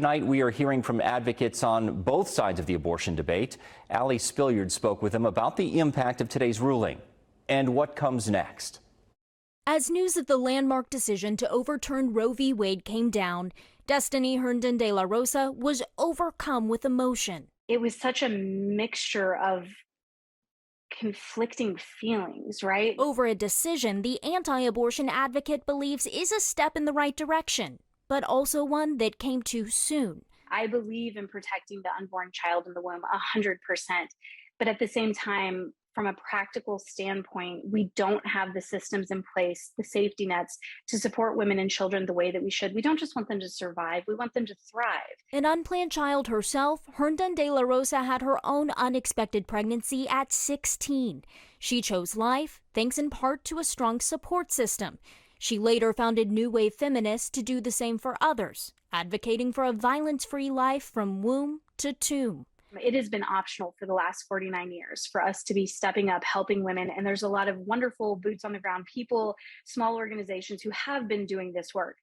Tonight, we are hearing from advocates on both sides of the abortion debate. Allie Spillyards spoke with them about the impact of today's ruling and what comes next. As news of the landmark decision to overturn Roe v. Wade came down, Destiny Herndon-DeLaRosa was overcome with emotion. It was such a mixture of conflicting feelings, right? Over a decision the anti-abortion advocate believes is a step in the right direction, but also one that came too soon. I believe in protecting the unborn child in the womb 100%. But at the same time, from a practical standpoint, we don't have the systems in place, the safety nets to support women and children the way that we should. We don't just want them to survive, we want them to thrive. An unplanned child herself, Herndon-DeLaRosa had her own unexpected pregnancy at 16. She chose life thanks in part to a strong support system. She later founded New Wave Feminists to do the same for others, advocating for a violence-free life from womb to tomb. It has been optional for the last 49 years for us to be stepping up, helping women. And there's a lot of wonderful boots on the ground people, small organizations who have been doing this work.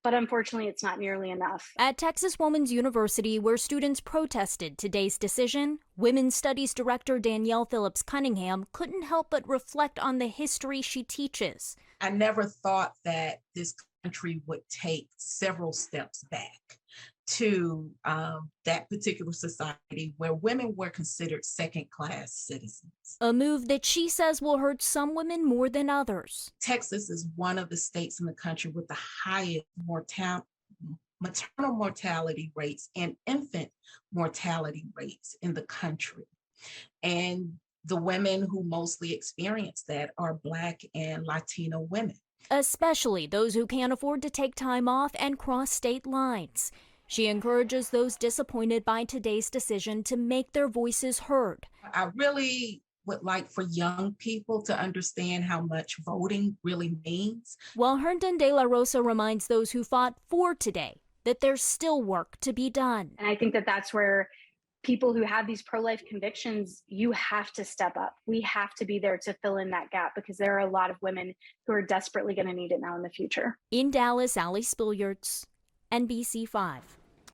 But unfortunately, it's not nearly enough. At Texas Woman's University, where students protested today's decision, Women's Studies Director Danielle Phillips Cunningham couldn't help but reflect on the history she teaches. I never thought that this country would take several steps back to that particular society where women were considered second-class citizens. A move that she says will hurt some women more than others. Texas is one of the states in the country with the highest maternal mortality rates and infant mortality rates in the country. And the women who mostly experience that are Black and Latino women. Especially those who can't afford to take time off and cross state lines. She encourages those disappointed by today's decision to make their voices heard. I really would like for young people to understand how much voting really means. While Herndon-DeLaRosa reminds those who fought for today that there's still work to be done. And I think that that's where people who have these pro-life convictions, you have to step up. We have to be there to fill in that gap because there are a lot of women who are desperately going to need it now in the future. In Dallas, Allie Spillyards, NBC 5.